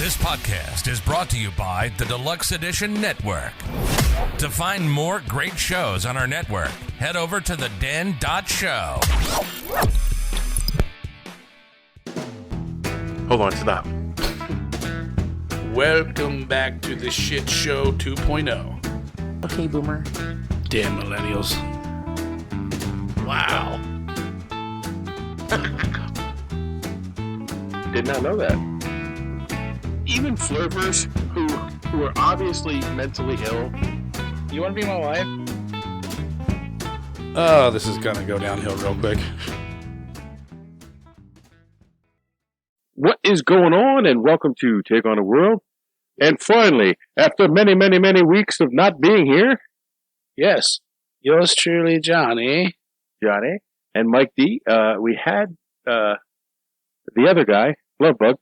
This podcast is brought to you by the Deluxe Edition Network. To find more great shows on our network, head over to theden.show. Hold on, stop. Welcome back to the Shit Show 2.0. Okay, boomer. Damn millennials. Wow. Did not know that. Even flirters who are obviously mentally ill. You want to be my wife? Oh, this is going to go downhill real quick. What is going on? And welcome to Take on the World. And finally, after many, many, many weeks of not being here, Yes. Yours truly, Johnny. Johnny and Mike D, we had the other guy, Lovebug,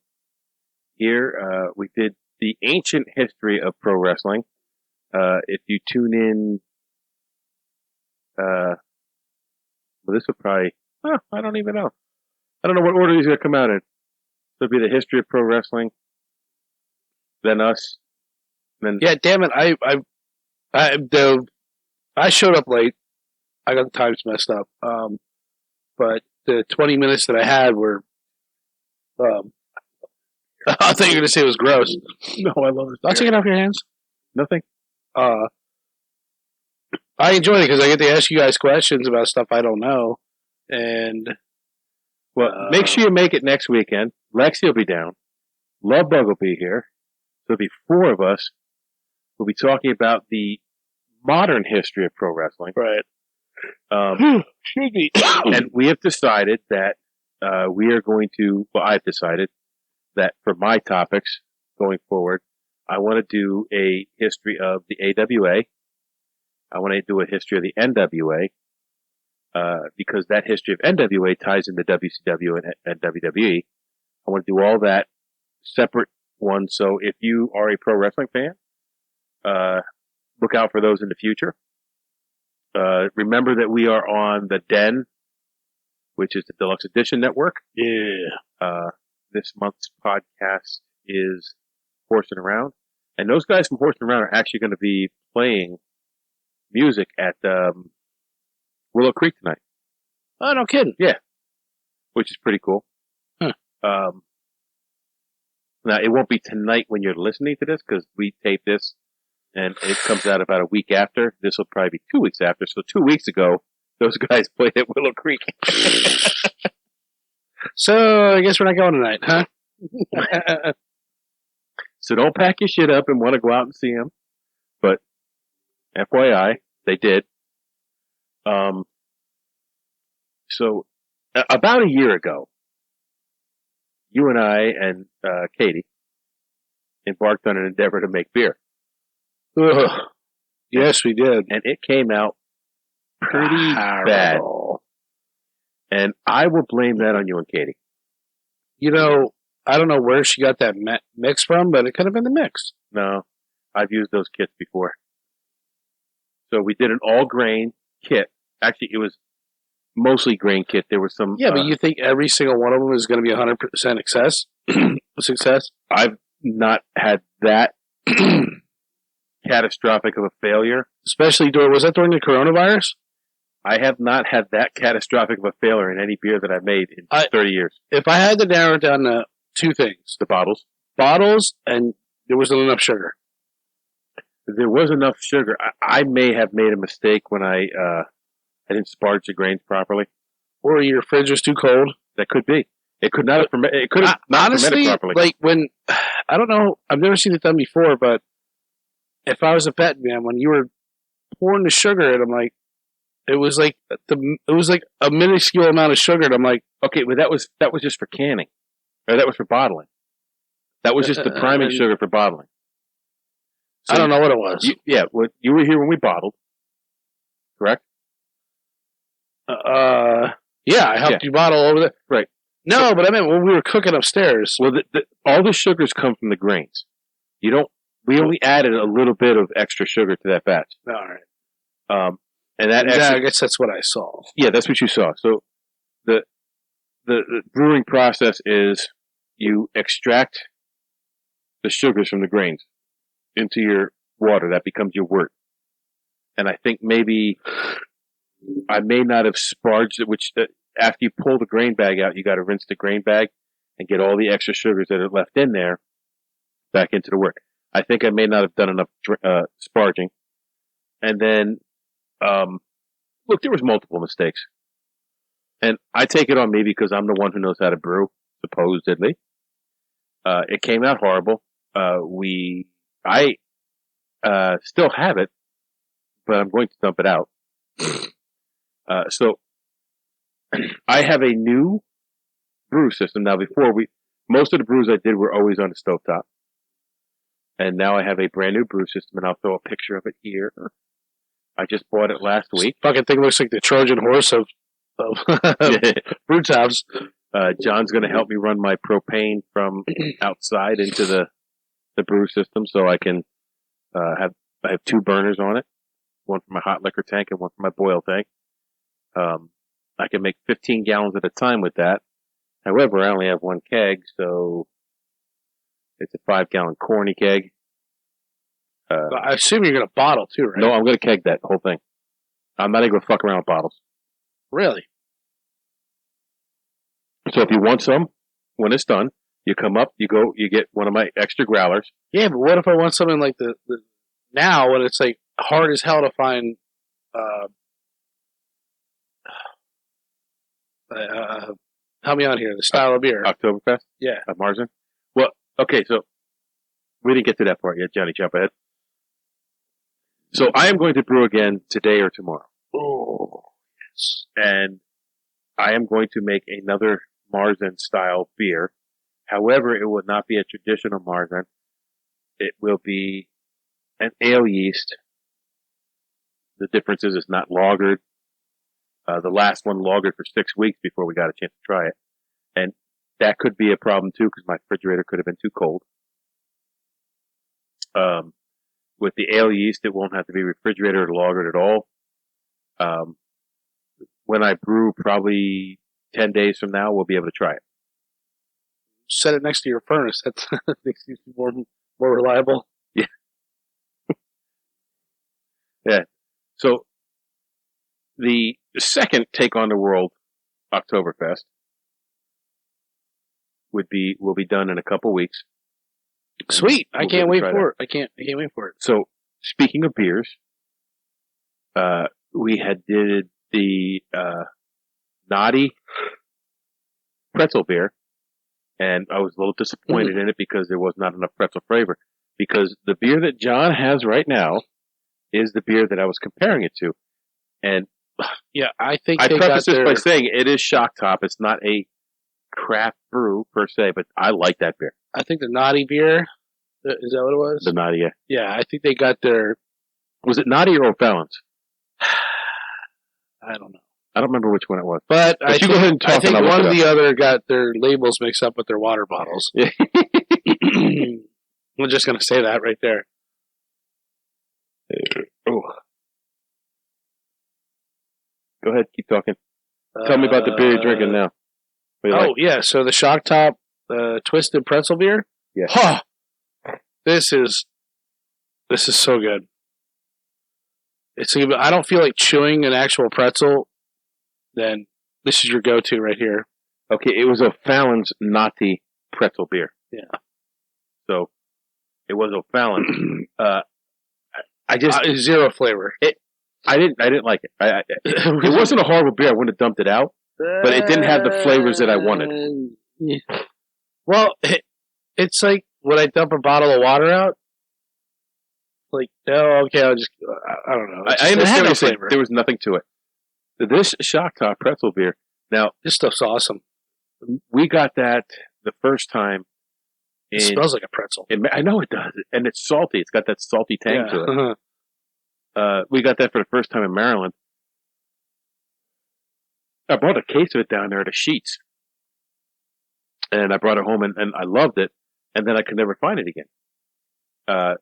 here. We did the ancient history of pro wrestling. If you tune in, well, this would probably, I don't even know. I don't know what order these are going to come out in. So it'll be the history of pro wrestling, then us, then Yeah, damn it. I showed up late. I got the times messed up. But the 20 minutes that I had were, I thought you were going to say it was gross. No, I love it. I'll take it off your hands. Nothing. I enjoy it because I get to ask you guys questions about stuff I don't know. And Well, make sure you make it next weekend. Lexi will be down. Lovebug will be here. So there'll be four of us. We'll be talking about the modern history of pro wrestling. right. Should be. And we have decided that we are going to, well, I've decided that for my topics going forward, I want to do a history of the AWA. I want to do a history of the NWA. Because that history of NWA ties into WCW and WWE. I want to do all that separate ones. So if you are a pro wrestling fan, look out for those in the future. Remember that we are on the Den, which is the Deluxe Edition Network. Yeah. This month's podcast is Horsing Around. And those guys from Horsing Around are actually going to be playing music at Willow Creek tonight. Oh, no kidding. Yeah. Which is pretty cool. Huh. Now, it won't be tonight when you're listening to this because we tape this and it comes out about a week after. This will probably be 2 weeks after. So 2 weeks ago, those guys played at Willow Creek. So, I guess we're not going tonight, huh? So don't pack your shit up and want to go out and see them. But FYI, they did. So about a year ago, you and I and Katie embarked on an endeavor to make beer. Ugh. Yes, we did. And it came out pretty bad. Terrible. And I will blame that on you and Katie. You know, I don't know where she got that mix from, but it could have been the mix. No, I've used those kits before. So we did an all grain kit. Actually, it was mostly grain kit. There was some. Yeah, but you think every single one of them is going to be 100% success? I've not had that catastrophic of a failure. Especially was that during the coronavirus? I have not had that catastrophic of a failure in any beer that I've made in 30 years. If I had to narrow it down to two things. The bottles. Bottles, and there wasn't enough sugar. There was enough sugar. I may have made a mistake when I didn't sparge the grains properly. Or your fridge was too cold. That could be. It could not have fermented. It could have not honestly, fermented properly. Like when, I don't know, I've never seen it done before, but if I was a vet man, when you were pouring the sugar in, I'm like, it was like a minuscule amount of sugar, and I'm like, okay, well that was just for canning, or that was for bottling. That was just the priming sugar for bottling. So I don't know what it was. You were here when we bottled, correct? Yeah, I helped you bottle over there. Right. No, but I meant when we were cooking upstairs. Well, all the sugars come from the grains. We only added a little bit of extra sugar to that batch. All right. And that I guess that's what I saw. Yeah, that's what you saw. So the brewing process is you extract the sugars from the grains into your water. That becomes your wort. And I think maybe I may not have sparged it, which after you pull the grain bag out, you got to rinse the grain bag and get all the extra sugars that are left in there back into the wort. I think I may not have done enough sparging. And then, look, there was multiple mistakes. And I take it on me because I'm the one who knows how to brew, supposedly. It came out horrible. I still have it, but I'm going to dump it out. So I have a new brew system. Now, before most of the brews I did were always on the stovetop. And now I have a brand new brew system, and I'll throw a picture of it here. I just bought it last week. Fucking thing looks like the Trojan horse of brew tops. John's going to help me run my propane from outside into the brew system, so I can I have 2 burners on it, one for my hot liquor tank and one for my boil tank. I can make 15 gallons at a time with that. However, I only have 1 keg, so it's a 5-gallon corny keg. I assume you're going to bottle too, right? No, I'm going to keg that whole thing. I'm not even going to fuck around with bottles. Really? So if you want some, when it's done, you come up, you get one of my extra growlers. Yeah, but what if I want something like the now when it's like hard as hell to find help me out here, the style of beer. Oktoberfest? Yeah. Marzen? Well, okay, so we didn't get to that part yet, Johnny. Jump ahead. So I am going to brew again today or tomorrow. Oh, yes. And I am going to make another Marzen style beer. However, it will not be a traditional Marzen. It will be an ale yeast. The difference is it's not lagered. The last one lagered for 6 weeks before we got a chance to try it. And that could be a problem too because my refrigerator could have been too cold. With the ale yeast, it won't have to be refrigerated or lagered at all. When I brew, probably 10 days from now, we'll be able to try it. Set it next to your furnace. That makes you more reliable. Yeah. Yeah. So the second Take on the World Oktoberfest will be done in a couple weeks. Sweet. I can't wait for it. I can't wait for it. So speaking of beers, we had did the Naughty pretzel beer, and I was a little disappointed in it because there was not enough pretzel flavor. Because the beer that John has right now is the beer that I was comparing it to, and yeah, I think I preface this by saying it is Shock Top. It's not a craft brew per se, but I like that beer. I think the Naughty beer, is that what it was? The Naughty, yeah. Yeah, I think they got their... Was it Naughty or O'Fallon's? I don't know. I don't remember which one it was. But I go ahead and talk. I think one or the other got their labels mixed up with their water bottles. Yeah. I'm just going to say that right there. Oh. Go ahead, keep talking. Tell me about the beer you're drinking now. Yeah, so the Shock Top Twisted Pretzel beer. Yeah. Huh. This is so good. I don't feel like chewing an actual pretzel. Then this is your go-to right here. Okay, it was O'Fallon's Naughty pretzel beer. Yeah. So it was O'Fallon. I just zero flavor. I didn't like it. It wasn't a horrible beer. I wouldn't have dumped it out, but it didn't have the flavors that I wanted. Yeah. Well, it's like when I dump a bottle of water out. Like, oh, okay, I don't know. I understand the flavor. There was nothing to it. This Shock Top pretzel beer. Now, this stuff's awesome. We got that the first time. It smells like a pretzel. I know it does, and it's salty. It's got that salty tang to it. Uh-huh. We got that for the first time in Maryland. I brought a case of it down there at a Sheets, and I brought it home, and I loved it. And then I could never find it again.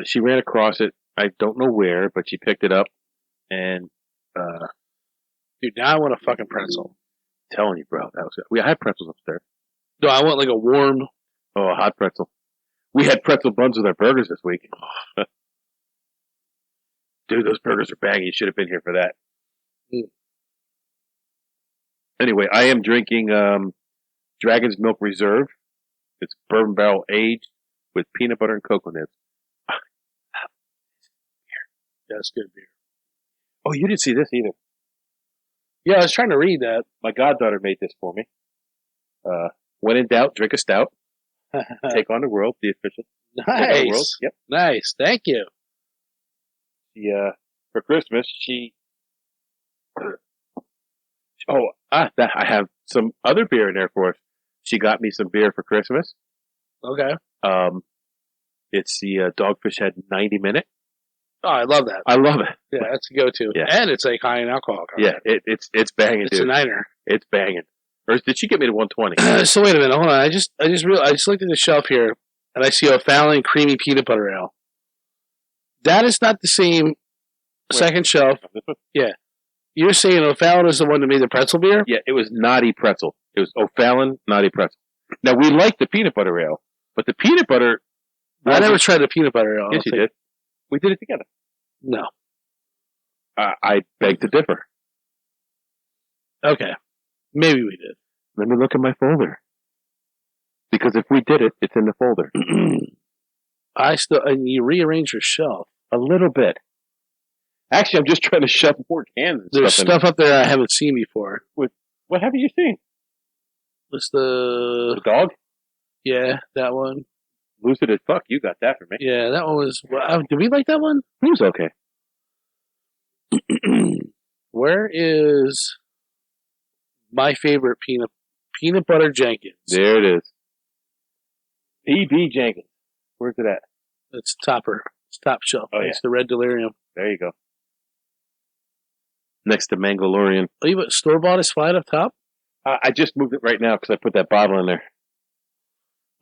She ran across it. I don't know where, but she picked it up, and dude, now I want a fucking pretzel. I'm telling you, bro, that was it. We had pretzels upstairs. No, I want like a warm. Oh, a hot pretzel. We had pretzel buns with our burgers this week. Dude, those burgers are banging. You should have been here for that. Anyway, I am drinking Dragon's Milk Reserve. It's bourbon barrel aged with peanut butter and cocoa nibs. That's good beer. Oh, you didn't see this either. Yeah, I was trying to read that. My goddaughter made this for me. When in doubt, drink a stout. Take on the world, the official. Take on the world. Nice. Yep. Nice. Thank you. She, for Christmas, I have some other beer in there for us. She got me some beer for Christmas. Okay. It's the Dogfish Head 90 Minute. Oh, I love that. I love it. Yeah, that's a go-to. Yeah. And it's like high in alcohol content. Yeah, it's banging, It's dude. a niner. It's banging. Or did she get me to 120? So wait a minute, hold on. I just realized, I just looked at the shelf here, and I see O'Fallon creamy peanut butter ale. That is not the same second shelf. Yeah. You're saying O'Fallon is the one that made the pretzel beer? Yeah, it was Naughty Pretzel. It was O'Fallon Naughty Pretzel. Now, we like the peanut butter ale, but the peanut butter... I never tried the peanut butter ale. Yes, you did. We did it together. No. I beg to differ. Okay. Maybe we did. Let me look at my folder. Because if we did it, it's in the folder. And you rearrange your shelf. A little bit. Actually, I'm just trying to shove more cans and There's stuff stuff up there I haven't seen before. What haven't you seen? What's the... The dog? Yeah, that one. Lucid as fuck. You got that for me. Yeah, that one was... did we like that one? It was okay. Where is my favorite peanut butter Jenkins? There it is. E.B. Jenkins. Where's it at? It's topper. It's top shelf. Oh, yeah. It's the red delirium. There you go. Next to Mangalorean. Oh, you store bought is flat up top? I just moved it right now because I put that bottle in there.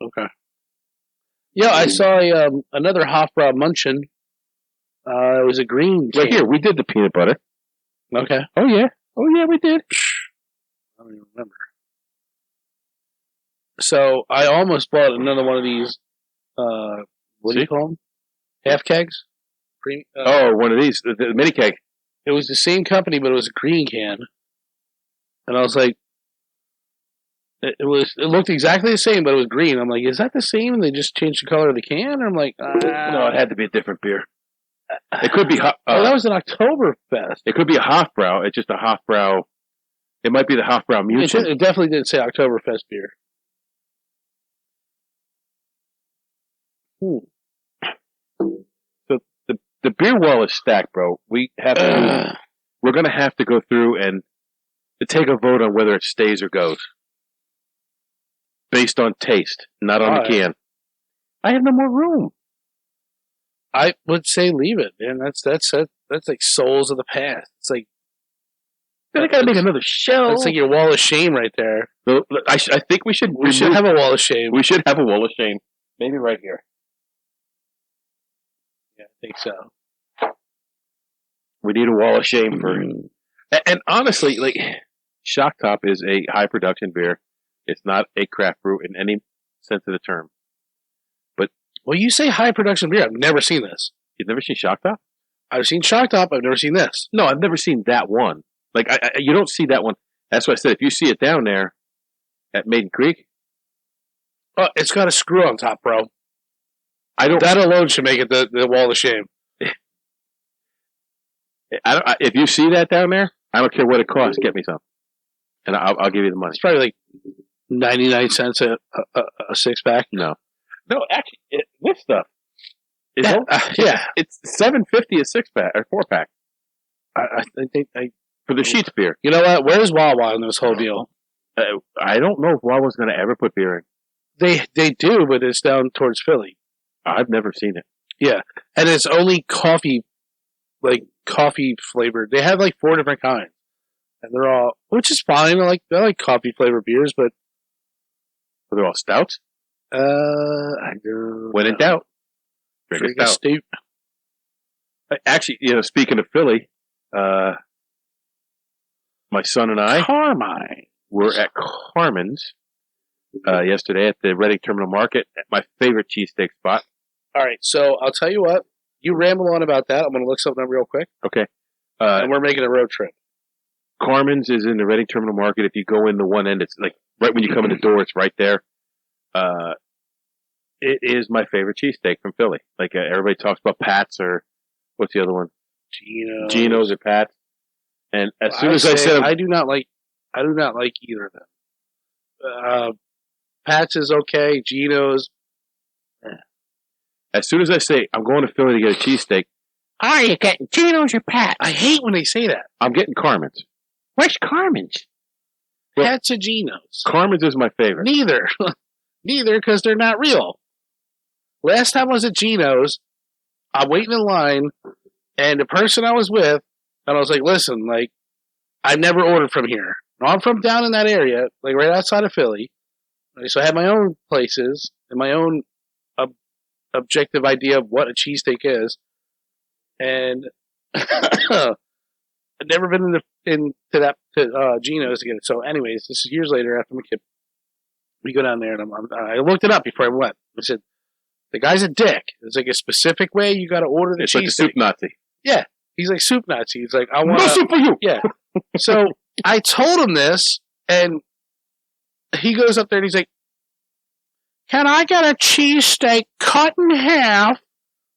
Okay. Yeah, I saw another Hofbrau Munchen. It was a green can. Right here, we did the peanut butter. Okay. Oh, yeah. Oh, yeah, we did. I don't even remember. So I almost bought another one of these, what do you call them? Half kegs? One of these, the mini keg. It was the same company, but it was a green can. And I was like, it looked exactly the same, but it was green. I'm like, is that the same? And they just changed the color of the can? Or I'm like, No, it had to be a different beer. It could be. that was an Oktoberfest. It could be a Hofbrau. It's just a Hofbrau. It might be the Hofbrau Mutual. It definitely didn't say Oktoberfest beer. So the beer wall is stacked, bro. We're going to have to go through and take a vote on whether it stays or goes, based on taste, not on the can. I have no more room. I would say leave it, man. That's like souls of the past. It's like I got to make another shelf. It's like your wall of shame right there. So, I think we should. We should have a wall of shame. We should have a wall of shame. Maybe right here. Yeah, I think so. We need a wall of shame for. And honestly, like Shock Top is a high production beer. It's not a craft brew in any sense of the term. Well, you say high production beer. I've never seen this. You've never seen Shock Top? I've seen Shock Top. I've never seen this. No, I've never seen that one. Like, you don't see that one. That's why I said if you see it down there at Maiden Creek. Oh, it's got a screw on top, bro. That alone should make it the wall of shame. If you see that down there, I don't care what it costs. Get me some. And I'll give you the money. It's probably like 99 cents a six-pack. No, actually, this stuff. It's $7.50 a six-pack or four-pack. I think for the Sheets beer. You know what? Where's Wawa in this whole deal? I don't know if Wawa's going to ever put beer in. They do, but it's down towards Philly. I've never seen it. Yeah, and it's only coffee flavored. They have like 4 different kinds, and they're all, which is fine. I like coffee flavored beers, but they're all stouts. I do. When in doubt, drink a stout. Actually, speaking of Philly, my son and I Carmine were at Carmen's yesterday at the Reading Terminal Market at my favorite cheesesteak spot. All right, so I'll tell you what. You ramble on about that. I'm going to look something up real quick. Okay. And we're making a road trip. Carmen's is in the Reading Terminal Market. If you go in the one end, it's like right when you come in the door, it's right there. It is my favorite cheesesteak from Philly. Like everybody talks about Pat's or what's the other one? Geno's or Pat's. And as soon as I said, I do not like either of them. Pat's is okay. Geno's. As soon as I say I'm going to Philly to get a cheesesteak, are you getting Geno's or Pat's? I hate when they say that. I'm getting Carmen's. Where's Carmen's? Pat's or Geno's. Carmen's is my favorite. Neither, because they're not real. Last time I was at Geno's, I'm waiting in line, and the person I was with, and I was like, listen, like, I've never ordered from here. No, I'm from down in that area, like right outside of Philly. So I have my own places and my own objective idea of what a cheesesteak is. And I've never been to Geno's to get it. So anyways, this is years later after my kid. We go down there, and I looked it up before I went. I said, the guy's a dick. There's like a specific way you got to order the cheesesteak. Like the soup Nazi. Yeah. He's like soup Nazi. He's like, I want no soup for you. Yeah. So I told him this, and he goes up there and he's like, can I get a cheesesteak cut in half,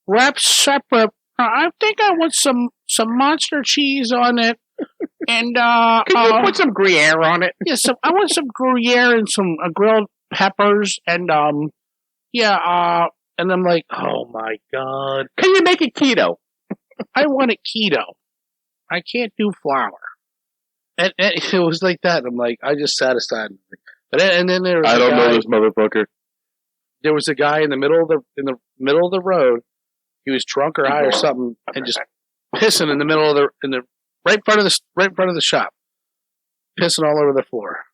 wrapped separate? I think I want some monster cheese on it. And can you put some Gruyere on it? Yeah, I want some Gruyere and some grilled peppers and and I'm like, oh my god. Can you make it keto? I want it keto. I can't do flour. And it was like that. And I'm like, I just satisfied. But and then there was I don't know this motherfucker. There was a guy in the middle of the road. He was drunk or high or something, and just pissing in the middle of the right in front of the shop, pissing all over the floor,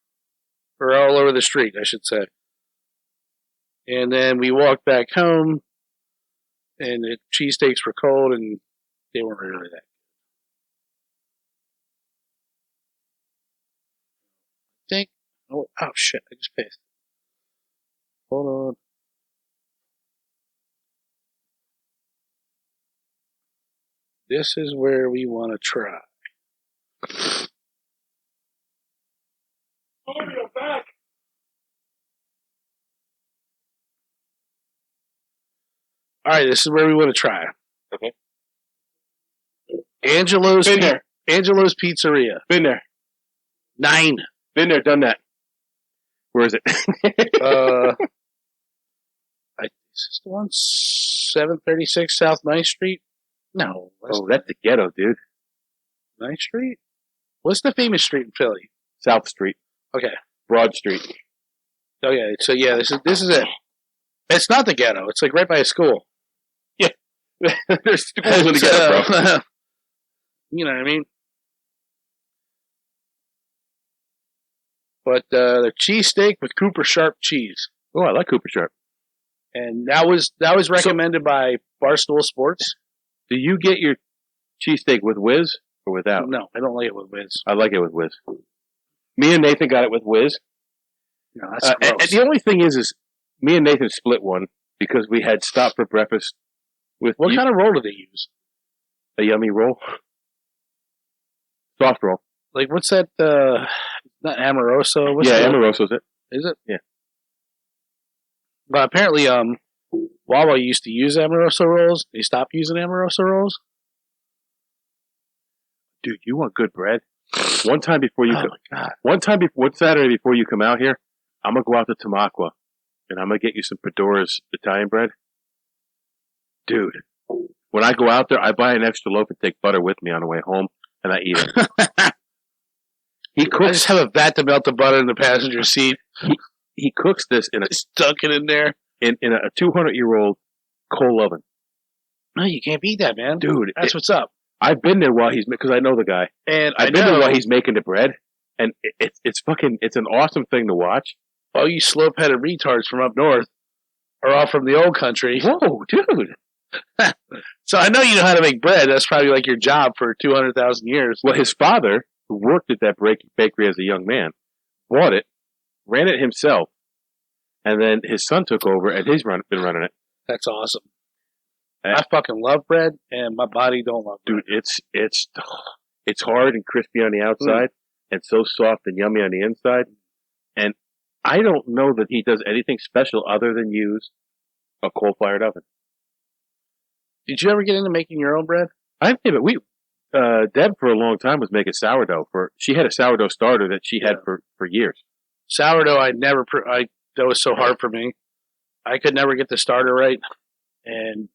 or all over the street, I should say. And then we walked back home, and the cheesesteaks were cold, and they weren't really that good. I think. Oh shit! I just pissed. Hold on. This is where we want to try. Oh, you're back. All right, this is where we want to try. Okay. Angelo's Pizzeria. Been there. 9. Been there, done that. Where is it? Is this the one? 736 South 9th Street? No. That's the ghetto, dude. 9th Street? What's the famous street in Philly? South Street. Okay. Broad Street. Okay, so yeah, this is it. It's not the ghetto. It's like right by a school. Yeah. There's schools in the ghetto, bro. You know what I mean? But the cheesesteak with Cooper Sharp cheese. Oh, I like Cooper Sharp. And that was recommended by Barstool Sports. Do you get your cheesesteak with whiz or without? No, I don't like it with whiz. I like it with whiz. Me and Nathan got it with whiz. No, that's gross. And the only thing is me and Nathan split one because we had stopped for breakfast with... What kind of roll do they use? A yummy roll. Soft roll. Like, what's that? Not Amoroso? Amoroso's it. Is it? Yeah. But apparently, Wawa used to use Amoroso rolls. They stopped using Amoroso rolls. Dude, you want good bread? One time before you one Saturday before you come out here, I'm gonna go out to Tamaqua and I'm gonna get you some Fedora's Italian bread. Dude, when I go out there, I buy an extra loaf and take butter with me on the way home, and I eat it. I just have a vat to melt the butter in the passenger seat. He cooks this stuck it in there in a 200-year-old coal oven. No, you can't beat that, man. Dude, that's what's up. I've been there because I know the guy, and I've been there while he's making the bread, and it's an awesome thing to watch. All you slope-headed retards from up north are all from the old country. Whoa, dude! So I know you know how to make bread. That's probably like your job for 200,000 years. Well, his father, who worked at that bakery as a young man, bought it, ran it himself, and then his son took over, and he's been running it. That's awesome. And- I fucking love bread, and my body don't love bread. Dude, it's hard and crispy on the outside, and so soft and yummy on the inside. And I don't know that he does anything special other than use a coal-fired oven. Did you ever get into making your own bread? I think that Deb for a long time was making sourdough. She had a sourdough starter that she had for years. Sourdough, that was so hard for me. I could never get the starter right, and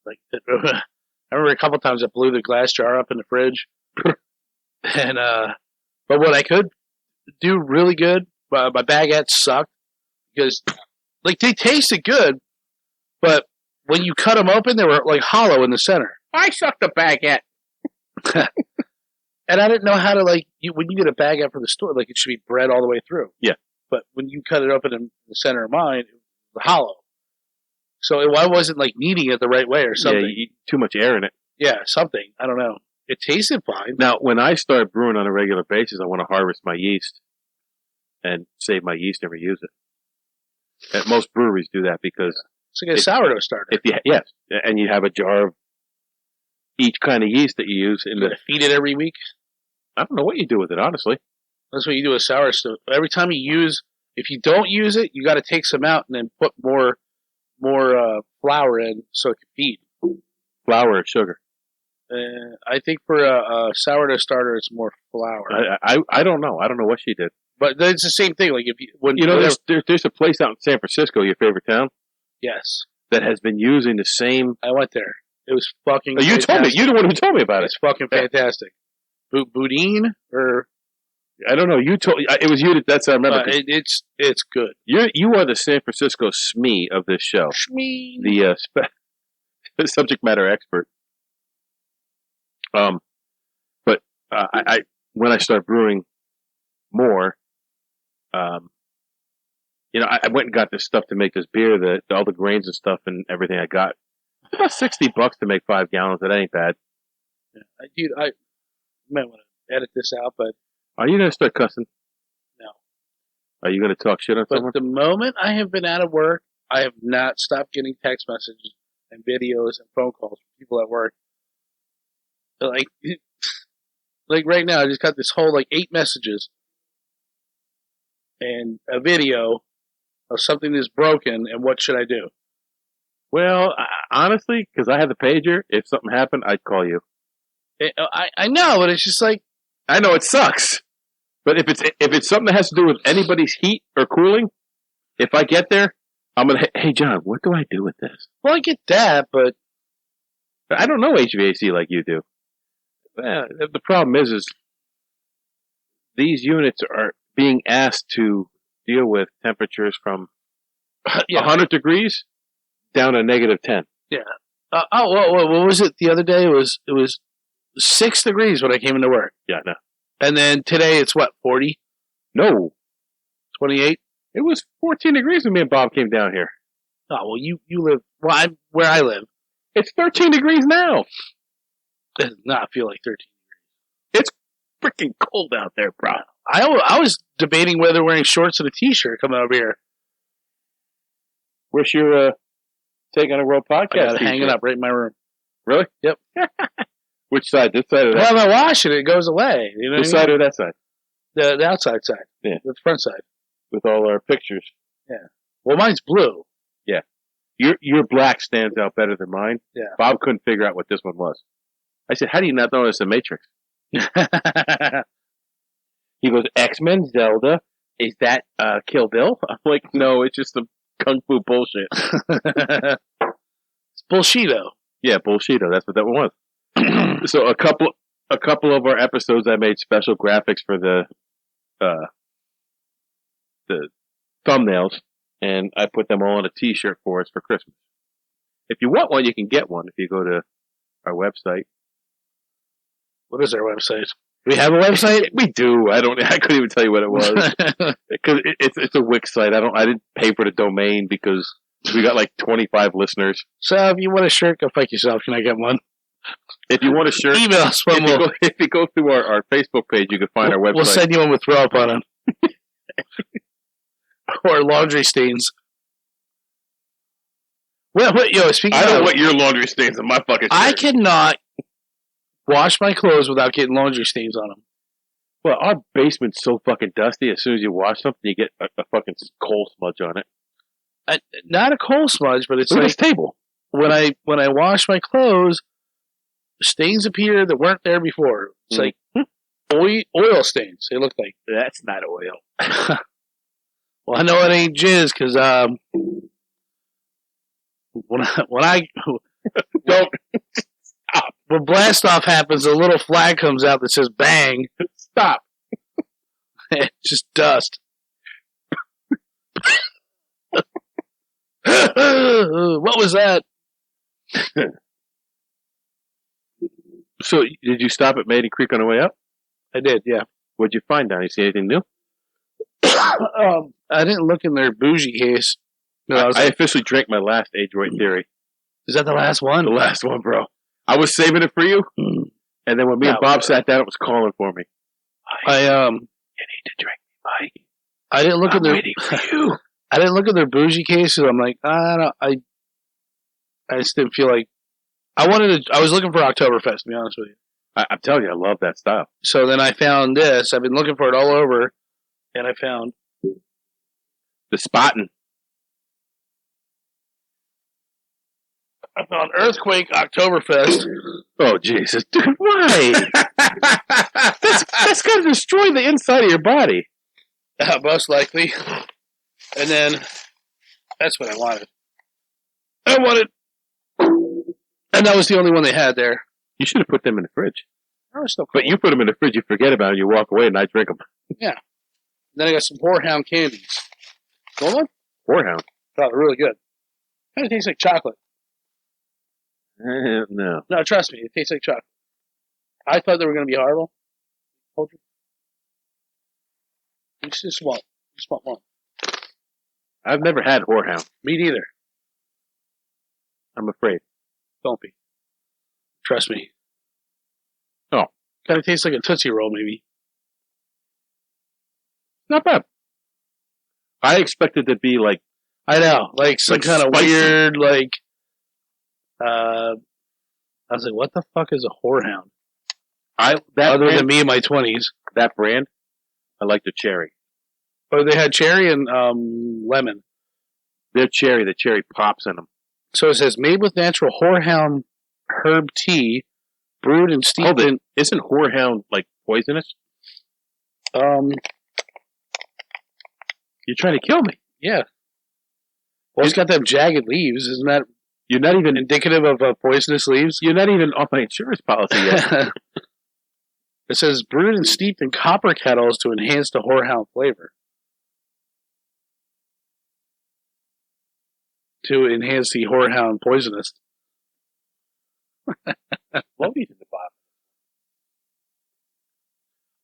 like I remember a couple times I blew the glass jar up in the fridge, and but what I could do really good, my baguettes sucked because like they tasted good, but when you cut them open, they were like hollow in the center. I sucked a baguette. And I didn't know how to when you get a baguette from the store, like it should be bread all the way through. Yeah. But when you cut it open in the center of mine, it was hollow. So I wasn't like kneading it the right way or something. Yeah, too much air in it. Yeah, something. I don't know. It tasted fine. Now, when I start brewing on a regular basis, I want to harvest my yeast and save my yeast and reuse it. And most breweries do that because it's like a sourdough starter. Yes, and you have a jar of each kind of yeast that you use. You gotta feed it every week. I don't know what you do with it, honestly. That's what you do with sour stuff. Every time if you don't use it, you got to take some out and then put more flour in so it can feed. Flour or sugar? I think for a sourdough starter, it's more flour. I don't know. I don't know what she did. But it's the same thing. Like there's a place out in San Francisco, your favorite town. Yes, that has been using the same. I went there. It was fucking. Oh, you told me. You're the one who told me about it. It's fucking fantastic. Boudin or I don't know. You told it was you. That's I remember. It's good. You are the San Francisco SME of this show. SME. The subject matter expert. But I when I start brewing more, I went and got this stuff to make this beer. All the grains and stuff and everything I got. About $60 to make 5 gallons. That ain't bad. Yeah, dude, I might want to edit this out, but are you gonna start cussing? No. Are you gonna talk shit on someone? But the moment I have been out of work, I have not stopped getting text messages and videos and phone calls from people at work. Like right now, I just got this whole 8 messages and a video of something that's broken and what should I do? Well, honestly, because I have the pager, if something happened, I'd call you. I know, but it's just like I know it sucks, but if it's something that has to do with anybody's heat or cooling, if I get there, I'm gonna. Hey, John, what do I do with this? Well, I get that, but I don't know HVAC like you do. The problem is these units are being asked to deal with temperatures from 100 degrees down to -10. Yeah. What was it the other day? It was 6 degrees when I came into work. Yeah, no. And then today it's what, 40? No. 28? It was 14 degrees when me and Bob came down here. Oh, well, you live, where I live. It's 13 degrees now. It does not feel like 13 degrees. It's freaking cold out there, bro. I was debating whether wearing shorts and a t-shirt coming over here. Where's your Take on a World podcast? I got it hanging up right in my room. Really? Yep. Which side? This side or that? Well, if I wash it, it goes away. You know this side or that side? The outside side. Yeah. The front side. With all our pictures. Yeah. Well, mine's blue. Yeah. Your black stands out better than mine. Yeah. Bob couldn't figure out what this one was. I said, how do you not know it's a Matrix? He goes, X-Men, Zelda. Is that Kill Bill? I'm like, no, it's just some kung fu bullshit. It's bullshito. Yeah, bullshito. That's what that one was. So a couple of our episodes, I made special graphics for the thumbnails, and I put them all on a T-shirt for us for Christmas. If you want one, you can get one if you go to our website. What is our website? Do we have a website? We do. I couldn't even tell you what it was because it's a Wix site. I didn't pay for the domain because we got like 25 listeners. So if you want a shirt, go fuck yourself. Can I get one? If you want a shirt, email us. If you go through our Facebook page, you can find our website. We'll send you one with throw up on it. or laundry stains. Well, speaking I of, don't want your laundry stains on my fucking shirt. I cannot wash my clothes without getting laundry stains on them. Well, our basement's so fucking dusty. As soon as you wash something, you get a fucking coal smudge on it. Not a coal smudge, but it's Look at like this table. when I wash my clothes, stains appear that weren't there before. It's like oil stains. They look like. That's not oil. Well, I know it ain't jizz because when I Don't stop. When blast off happens, a little flag comes out that says "bang." stop. It's just dust. What was that? So, did you stop at Maiden Creek on the way up? I did, yeah. What'd you find down? You see anything new? I didn't look in their bougie case. No, I officially drank my last Age Right Theory. Is that the last one? The last one, bro. I was saving it for you, and then when me and Bob sat down, it was calling for me. You need to drink, Mike. I didn't look I'm at their. waiting for you. I didn't look at their bougie cases. I'm like, I just didn't feel like. I was looking for Oktoberfest, to be honest with you. I'm telling you, I love that style. So then I found this. I've been looking for it all over, and I found The Spaten. I found Earthquake Oktoberfest. Oh, Jesus. Dude, why? that's going to destroy the inside of your body. Most likely. And then, that's what I wanted. And that was the only one they had there. You should have put them in the fridge. Oh, still cool. But you put them in the fridge, you forget about it, you walk away, and I drink them. Yeah. Then I got some Whorehound candies. Going on? Whorehound. Oh, they're really good. Kind of tastes like chocolate. No. No, trust me, it tastes like chocolate. I thought they were going to be horrible. Hold you. Just want one. I've never had Whorehound. Me neither. I'm afraid. Don't be. Trust me. Oh. Kind of tastes like a Tootsie Roll, maybe. Not bad. I expected to be like... I know. Like some kind of spicy. weird, like... I was like, what the fuck is a Whorehound? Other than me in my 20s. That brand, I like the cherry. Oh, they had cherry and lemon. Their cherry, the cherry pops in them. So it says, made with natural Whorehound herb tea, brewed and steeped in... Isn't Whorehound, like, poisonous? You're trying to kill me. Yeah. Well, it's got them jagged leaves. Isn't that You're not even indicative of poisonous leaves? You're not even off my insurance policy yet. It says, brewed and steeped in copper kettles to enhance the Whorehound flavor. To enhance the Whorehound poisonous. Floaties in the bottom.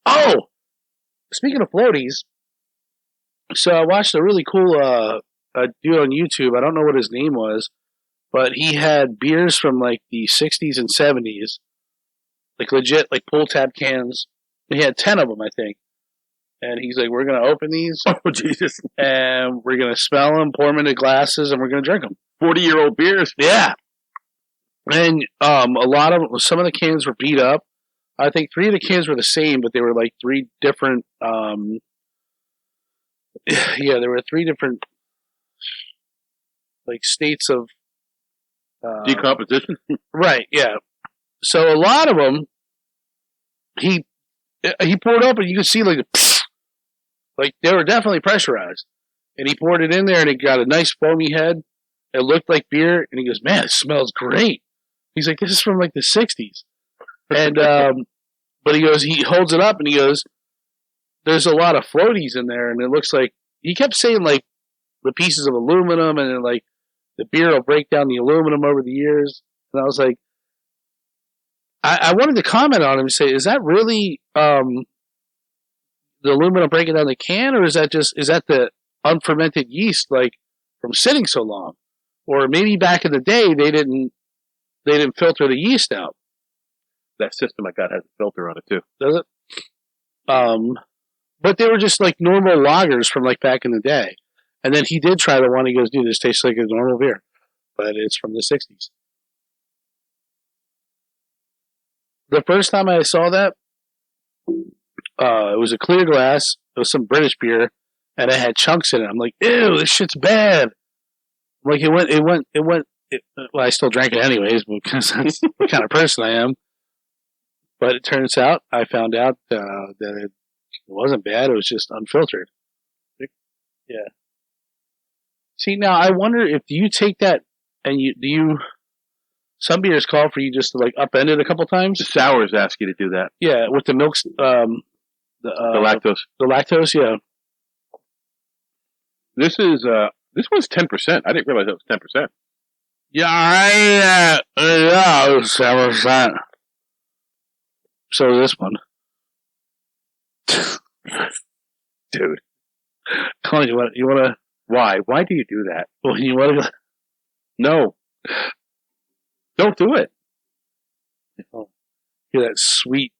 Oh! Speaking of floaties, so I watched a really cool dude on YouTube. I don't know what his name was, but he had beers from like the 60s and 70s. Like legit, like pull tab cans. He had 10 of them, I think. And he's like, we're going to open these. Oh, Jesus. And we're going to smell them, pour them into glasses, and we're going to drink them. 40-year-old beers. Yeah. And a lot of them, some of the cans were beat up. I think 3 of the cans were the same, but they were like 3 different, there were 3 different, like, states of... decomposition? Right, yeah. So a lot of them, he poured up and you could see like they were definitely pressurized. And he poured it in there and it got a nice foamy head. It looked like beer and he goes, man, it smells great. He's like, this is from like the 60s. And, but he goes, he holds it up and he goes, there's a lot of floaties in there and it looks like, he kept saying like the pieces of aluminum and then like the beer will break down the aluminum over the years. And I was like, I wanted to comment on him and say, is that really the aluminum breaking down the can, or is that the unfermented yeast like from sitting so long? Or maybe back in the day they didn't filter the yeast out. That system I got has a filter on it too. Does it? But they were just like normal lagers from like back in the day. And then he did try the one. He goes, dude, this tastes like a normal beer. But it's from the 60s. The first time I saw that, it was a clear glass. It was some British beer, and it had chunks in it. I'm like, ew, this shit's bad. Like, well, I still drank it anyways, because that's the kind of person I am. But it turns out, I found out that it wasn't bad. It was just unfiltered. Yeah. See, now, I wonder if you take that, and some beers call for you just to, like, upend it a couple times. The sours ask you to do that. Yeah, with the milks, the lactose. The lactose, yeah. This one's 10%. I didn't realize it was 10%. Yeah, it was 7%. So this one. Dude. Colin, you want to... Why? Why do you do that? Well, you want to... No. Don't do it. Hear that sweet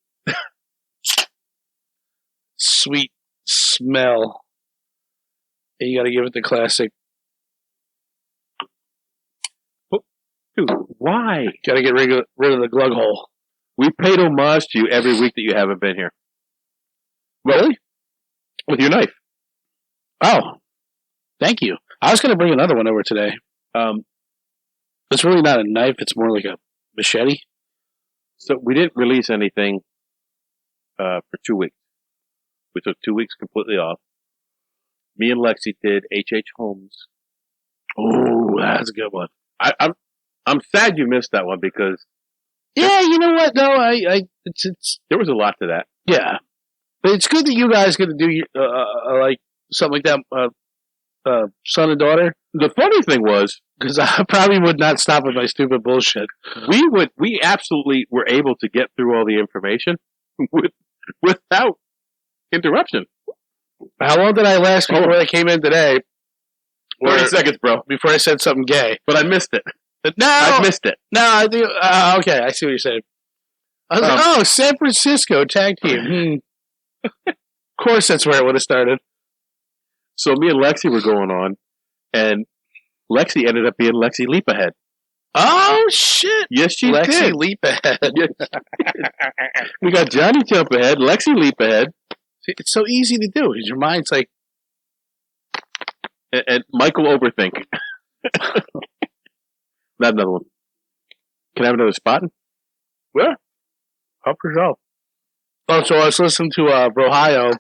smell. And you got to give it the classic. Dude, why? Got to get rid of the glug hole. We paid homage to you every week that you haven't been here. Really? With your knife. Oh, thank you. I was going to bring another one over today. It's really not a knife. It's more like a machete. So we didn't release anything for 2 weeks. We took 2 weeks completely off. Me and Lexi did H.H. Holmes. Oh, that's a good one. I'm sad you missed that one because... Yeah, you know what? No, it's there was a lot to that. Yeah. But it's good that you guys get to do like something like that, son and daughter. The funny thing was... Because I probably would not stop with my stupid bullshit. We absolutely were able to get through all the information without interruption. How long did I last before I came in today? 30 seconds, bro. Before I said something gay. But I missed it. No! I missed it. No, I think... okay, I see what you're saying. I was like, San Francisco tag team. Of course that's where it would have started. So me and Lexi were going on, and Lexi ended up being Lexi Leap Ahead. Oh, shit! Yes, she Lexi did. Leap Ahead. Yes, we got Johnny Jump Ahead, Lexi Leap Ahead. It's so easy to do. Your mind's like... And Michael Overthink. Not another one. Can I have another spot? Yeah. Help yourself. Oh, so I was listening to Brohio,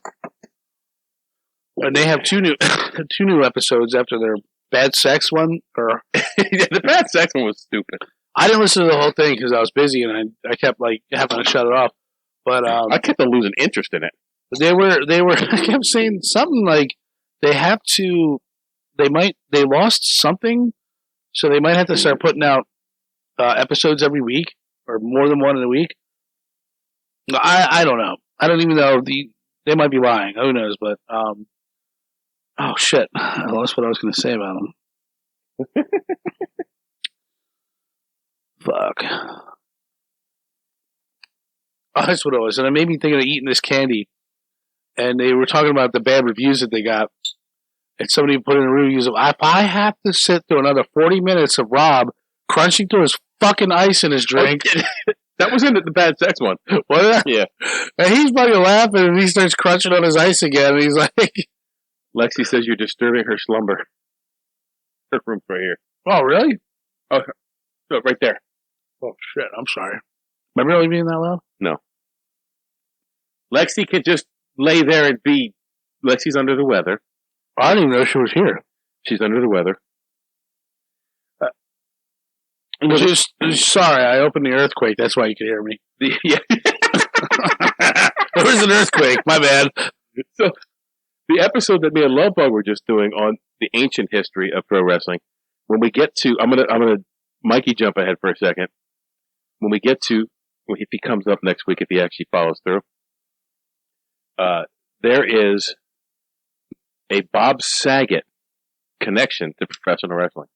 and they have two new episodes after their bad sex one. Or yeah, the bad sex one was stupid. I didn't listen to the whole thing because I was busy and I kept like having to shut it off. But I kept on losing interest in it. They were I kept saying something like they lost something, so they might have to start putting out episodes every week or more than one in a week. I don't know. I don't even know. They might be lying. Who knows? But oh shit! I lost what I was going to say about them. Fuck. Oh, that's what it was, and it made me think of eating this candy. And they were talking about the bad reviews that they got. And somebody put in a review, if I have to sit through another 40 minutes of Rob crunching through his fucking ice in his drink. That was in the bad sex one. What? Yeah. And he's fucking laughing and he starts crunching on his ice again. And he's like... Lexi says you're disturbing her slumber. Her room's right here. Oh, really? Oh, right there. Oh, shit. I'm sorry. Am I really being that loud? No. Lexi can just lay there and be... Lexi's under the weather. I didn't even know she was here. She's under the weather. Sorry, I opened the earthquake. That's why you could hear me. Yeah. There was an earthquake. My bad. So, the episode that me and Lovebug were just doing on the ancient history of pro wrestling, when we get to... I'm gonna Mikey jump ahead for a second. When we get to... If he comes up next week, if he actually follows through, there is a Bob Saget connection to professional wrestling.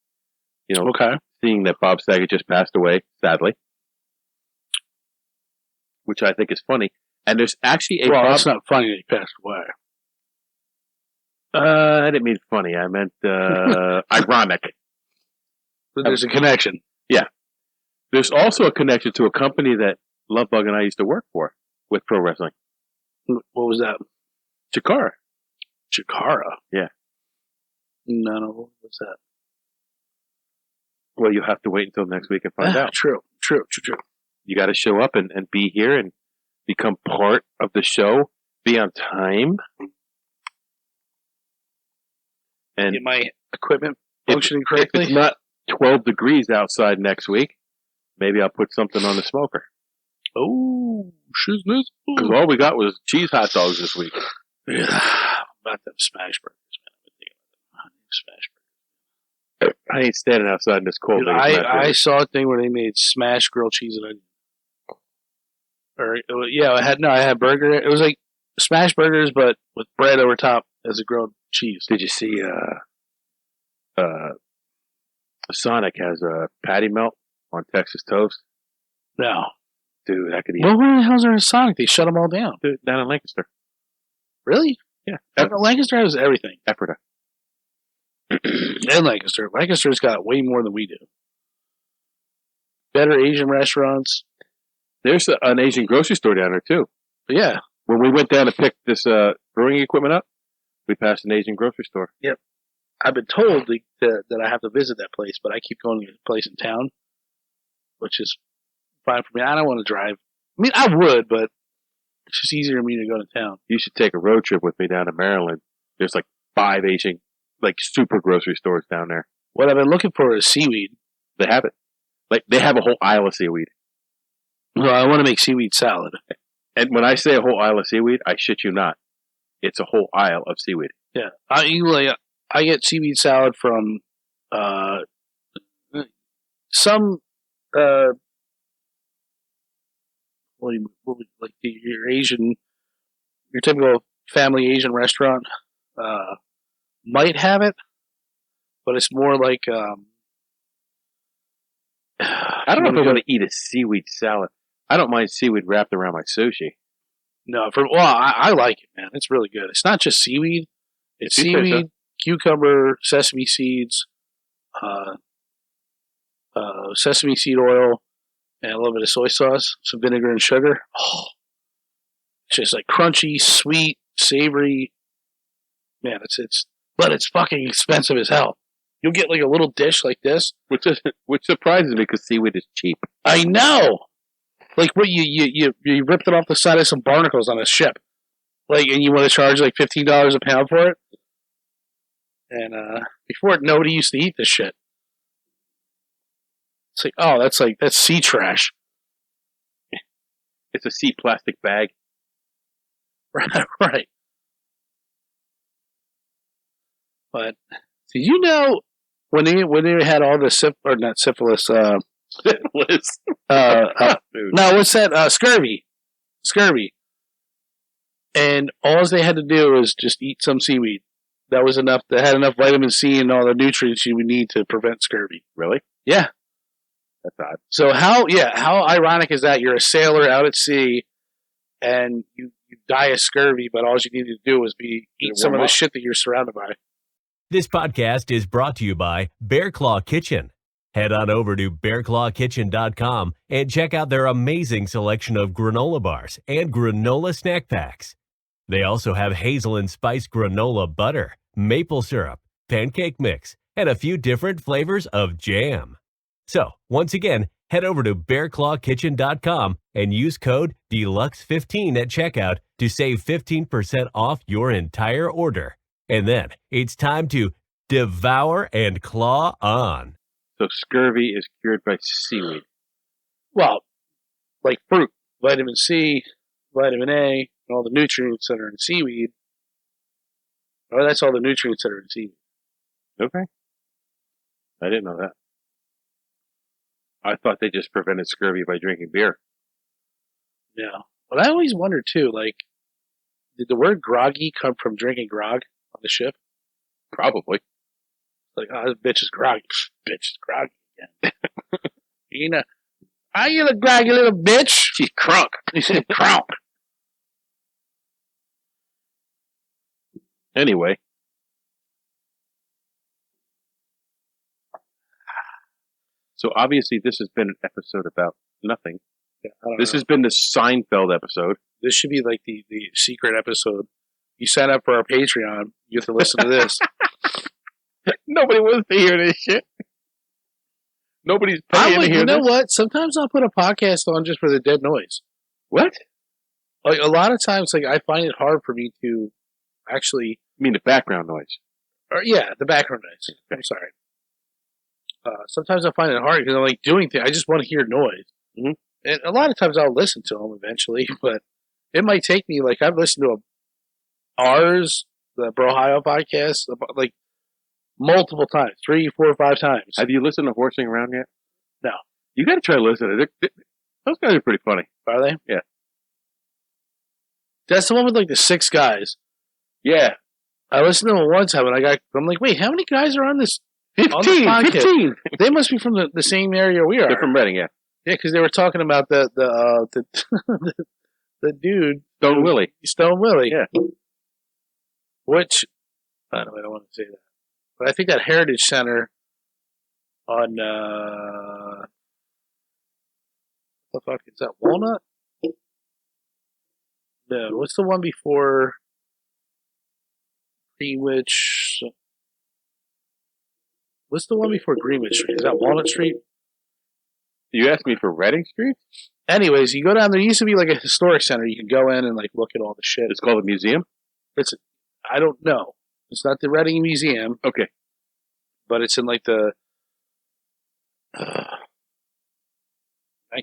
You know, okay. Seeing that Bob Saget just passed away, sadly, which I think is funny. And there's actually a Well, it's not funny that he passed away. I didn't mean funny. I meant ironic. There's a connection. There's also a connection to a company that Lovebug and I used to work for with pro wrestling. What was that? Chikara. Chikara? Yeah. No. What's that? Well, you'll have to wait until next week and find out. True. You got to show up and be here and become part of the show. Be on time. And Get my equipment functioning correctly. If it's not 12 degrees outside next week, maybe I'll put something on the smoker. Oh, shizness. Because all we got was cheese hot dogs this week. Yeah, about them smash burgers, man. Smash burgers. I ain't standing outside in this cold. Dude, I saw a thing where they made smashed grilled cheese and onion. I had burger. It was like smash burgers, but with bread over top as a grilled cheese. Did you see? Sonic has a patty melt on Texas toast. No, dude, I could eat. Well, where the hell's there a Sonic? They shut them all down. Dude, down in Lancaster. Really? Yeah. Lancaster has everything. Ephrata. And Lancaster. Lancaster's got way more than we do. Better Asian restaurants. There's an Asian grocery store down there, too. But yeah. When we went down to pick this brewing equipment up, we passed an Asian grocery store. Yep. I've been told that I have to visit that place, but I keep going to the place in town, which is fine for me. I don't want to drive. I mean, I would, but it's just easier for me to go to town. You should take a road trip with me down to Maryland. There's like 5 Asian, like super grocery stores down there. What I've been looking for is seaweed. They have it. Like, they have a whole aisle of seaweed. Well, I want to make seaweed salad. And when I say a whole aisle of seaweed, I shit you not. It's a whole aisle of seaweed. Yeah. I get seaweed salad from some like your typical family Asian restaurant might have it, but it's more like I don't know if I want to eat a seaweed salad. I don't mind seaweed wrapped around my sushi. No, I like it, man. It's really good. It's not just seaweed. It's seaweed, cucumber, sesame seeds, sesame seed oil, and a little bit of soy sauce, some vinegar and sugar. Oh, it's just like crunchy, sweet, savory. Man, but it's fucking expensive as hell. You'll get like a little dish like this, which surprises me because seaweed is cheap. I know. Like what you ripped it off the side of some barnacles on a ship, like, and you want to charge like $15 a pound for it. And before it, nobody used to eat this shit. It's like, that's sea trash. It's a sea plastic bag. Right. But did you know when they had all the syphilis? Syphilis. No, what's that? Scurvy. And all they had to do was just eat some seaweed. That was enough. They had enough vitamin C and all the nutrients you would need to prevent scurvy. Really? Yeah. That's odd. So how ironic is that? You're a sailor out at sea, and you die of scurvy, but all you needed to do was eat some of the shit that you're surrounded by. This podcast is brought to you by Bear Claw Kitchen. Head on over to bearclawkitchen.com and check out their amazing selection of granola bars and granola snack packs. They also have hazel and spice granola butter, maple syrup, pancake mix, and a few different flavors of jam. So, once again, head over to bearclawkitchen.com and use code DELUXE15 at checkout to save 15% off your entire order. And then it's time to devour and claw on. So scurvy is cured by seaweed. Well, like fruit, vitamin C, vitamin A, and all the nutrients that are in seaweed. Or that's all the nutrients that are in seaweed. Okay. I didn't know that. I thought they just prevented scurvy by drinking beer. Yeah. But I always wondered too, like, did the word groggy come from drinking grog on the ship? Probably. Like, oh, this bitch is groggy. Bitch is groggy again. You know, are you a groggy little bitch? She's crunk. He said crunk. Anyway, So obviously this has been an episode about nothing. I don't This know. has been the Seinfeld episode. This should be like the secret episode. You sign up for our Patreon, you have to listen to this. Nobody wants to hear this shit. Nobody's paying to hear You know this. what? Sometimes I'll put a podcast on just for the dead noise. What? Like a lot of times, like I find it hard for me to actually, I mean the background noise. or yeah, the background noise. I'm sorry. Sometimes I find it hard because I'm like doing things. I just want to hear noise, Mhm. and a lot of times I'll listen to them eventually, but it might take me. Like I've listened to ours, the Brohio podcast, like multiple times, 3, 4, 5 times. Have you listened to Horsing Around yet? No. You got to try listening. Those guys are pretty funny. Are they? Yeah. That's the one with like the 6 guys. Yeah. I listened to them one time and I'm like, wait, how many guys are on this? 15. podcast. 15. They must be from the same area we are. They're from Reading, yeah. Yeah, because they were talking about the the dude Stone Willie. Stone Willie. Yeah. Which I don't want to say that, but I think that Heritage Center on what the fuck is that, Walnut? No, what's the one before Greenwich? What's the one before Greenwich Street? Is that Walnut Street? You asked me for Reading Street? Anyways, you go down there. Used to be like a historic center. You can go in and like look at all the shit. It's called a museum? I don't know. It's not the Reading Museum, Okay. but it's in like the. I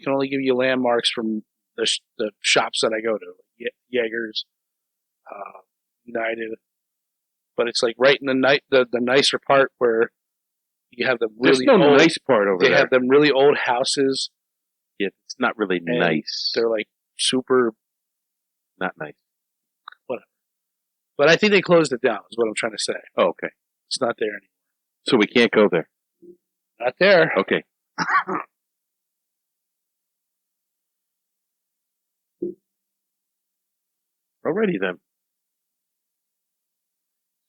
can only give you landmarks from the shops that I go to, Jaegers, United, but it's like right in the nicer part where you have the There's really no old, nice part over they there. have them really old houses. Yeah, it's not really And nice. They're like super, Not nice. but I think they closed it down. Is what I'm trying to say. Oh, okay. It's not there anymore. So we can't go there. Not there. Okay. Alrighty then.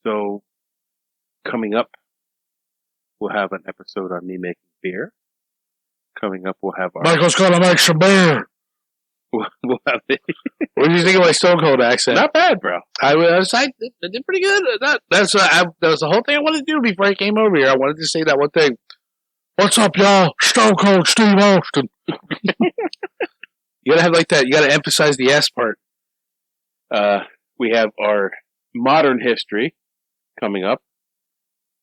So, coming up, we'll have an episode on me making beer. Coming up, we'll have our. Michael's gonna make some beer. We'll have What do you think of my Stone Cold accent? not bad, bro. I did pretty good. That was the whole thing I wanted to do before I came over here. I wanted to say that one thing. What's up, y'all? Stone Cold Steve Austin. You gotta have like that. You gotta emphasize the S part. We have our modern history coming up.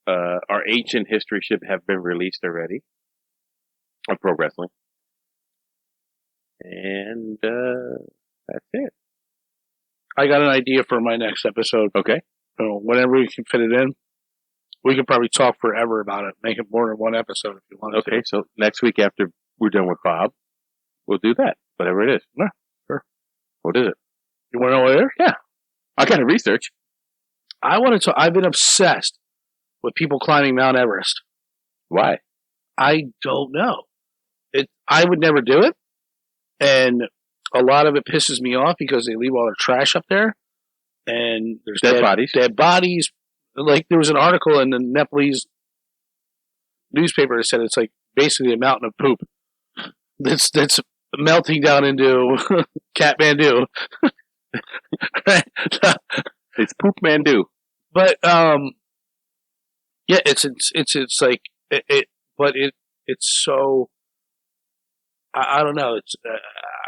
Our ancient history should have been released already on pro wrestling. And that's it. I got an idea for my next episode. Okay. So whenever we can fit it in, we could probably talk forever about it. Make it more than one episode if you want. Okay, so next week after we're done with Bob, we'll do that. Whatever it is. Yeah, sure. What is it? You want to know what it is? Yeah. I got to research. I want to. I've been obsessed with people climbing Mount Everest. Why? I don't know. I would never do it, and a lot of it pisses me off because they leave all their trash up there, and there's Dead bodies. Dead bodies. Like there was an article in the Nepalese newspaper that said it's like basically a mountain of poop that's melting down into Kathmandu. It's Poop Mandu. But yeah, it's like it's so I don't know.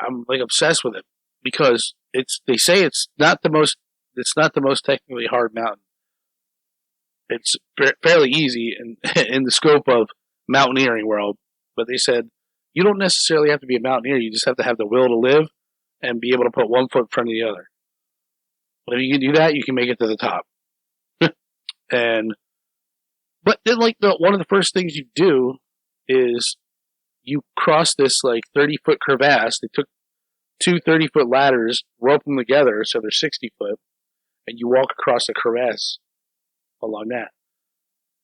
I'm like obsessed with it because they say it's not the most technically hard mountain. It's fairly easy in the scope of mountaineering world, but they said you don't necessarily have to be a mountaineer. You just have to have the will to live and be able to put one foot in front of the other. But if you can do that, you can make it to the top. But then, like one of the first things you do is you cross this like 30-foot crevasse. They took 2 30-foot ladders, rope them together so they're 60 foot, and you walk across the crevasse along that.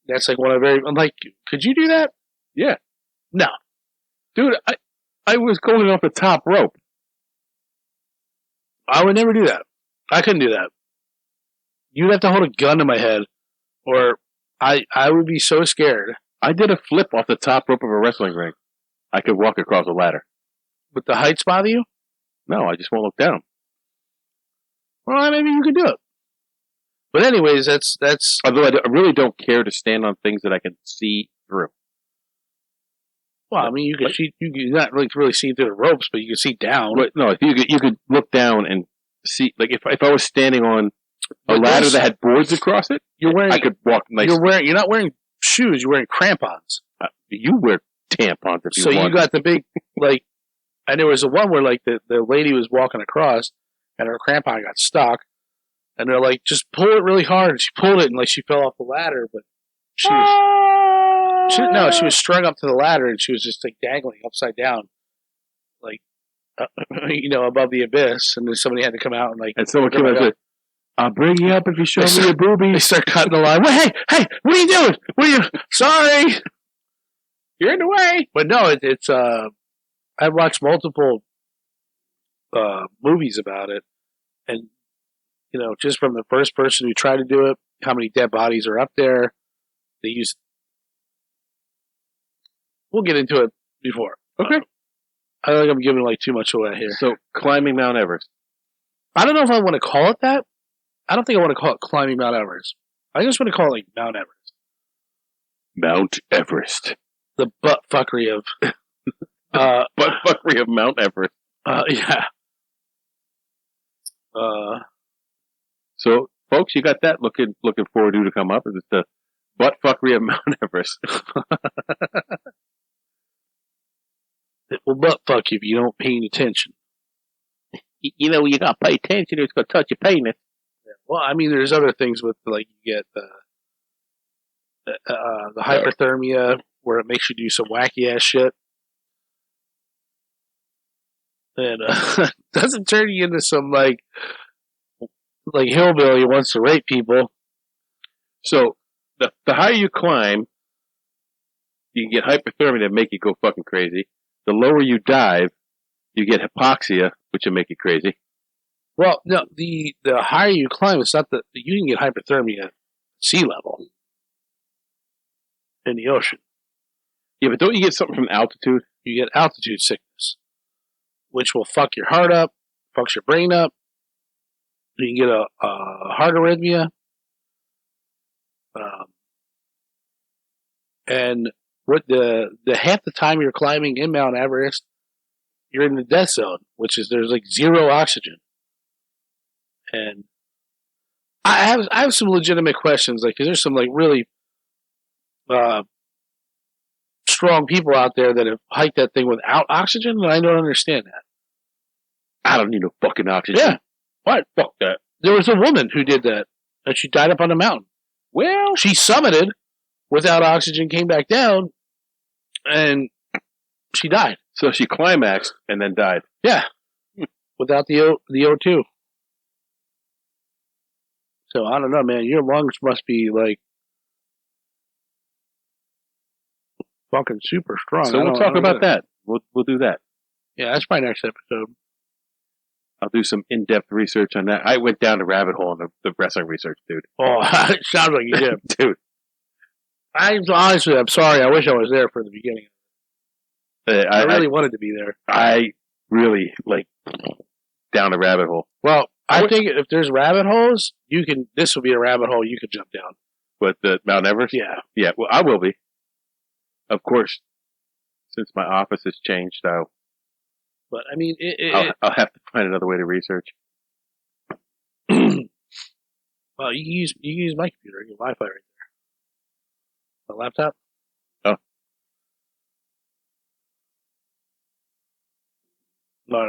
That's like I'm like, could you do that? Yeah. No. Dude, I was going off the top rope. I would never do that. I couldn't do that. You'd have to hold a gun to my head, or I would be so scared. I did a flip off the top rope of a wrestling ring. I could walk across a ladder. Would the heights bother you? No, I just won't look down. Well, maybe you could do it. But anyways, that's. Although I really don't care to stand on things that I can see through. Well, I mean, you could see. You're not really seeing through the ropes, but you can see down. But no, if you could look down and see, like if I was standing on a ladder that had boards across it, I could walk nice. You're not wearing shoes. You're wearing crampons. You wear tampons if you want. So you got the big and there was the one where the lady was walking across and her crampon got stuck, and they're like, just pull it really hard. And she pulled it and she fell off the ladder, but she was strung up to the ladder and she was just dangling upside down, above the abyss. And then somebody had to come out and someone came out and said, "I'll bring you up if you show me your boobies." They start cutting the line. Wait, hey, what are you doing? Sorry, you're in the way. But no, it's I've watched multiple movies about it, and just from the first person who tried to do it, how many dead bodies are up there. They use. We'll get into it before. Okay. I think I'm giving too much away here. So climbing Mount Everest. I don't know if I want to call it that. I don't think I want to call it climbing Mount Everest. I just want to call it Mount Everest. Mount Everest. The butt fuckery of butt fuckery of Mount Everest. Yeah. So folks, you got that looking forward to come up. Is the butt fuckery of Mount Everest. It will butt fuck you if you don't pay attention. You got to pay attention or it's going to touch your penis. Well, I mean, there's other things with, you get the hyperthermia where it makes you do some wacky ass shit. And doesn't turn you into some, hillbilly who wants to rape people. So, the higher you climb, you can get hyperthermia that make you go fucking crazy. The lower you dive, you get hypoxia, which will make you crazy. Well, no, the higher you climb, it's not that you can get hyperthermia at sea level in the ocean. Yeah, but don't you get something from altitude? You get altitude sickness, which will fuck your heart up, fucks your brain up. You can get a heart arrhythmia. And what the half the time you're climbing in Mount Everest, you're in the death zone, which is there's zero oxygen. And I have some legitimate questions, because there's some really strong people out there that have hiked that thing without oxygen, and I don't understand that. I don't need no fucking oxygen. Yeah. What? Fuck that. There was a woman who did that, and she died up on the mountain. Well, she summited without oxygen, came back down, and she died. So she climaxed and then died. Yeah. Without the O2. So I don't know, man. Your lungs must be fucking super strong. So we'll talk about that. We'll do that. Yeah, that's my next episode. I'll do some in-depth research on that. I went down the rabbit hole in the wrestling research, dude. Oh, it sounds like you did. Dude. I'm sorry. I wish I was there for the beginning. I really wanted to be there. I really, down the rabbit hole. Well, I think if there's rabbit holes, this will be a rabbit hole you could jump down. What, the Mount Everest? Yeah. Yeah, well, I will be. Of course, since my office has changed, though. But, I mean, I'll have to find another way to research. Well, you can use my computer. You have Wi-Fi right there. The laptop? Oh. But,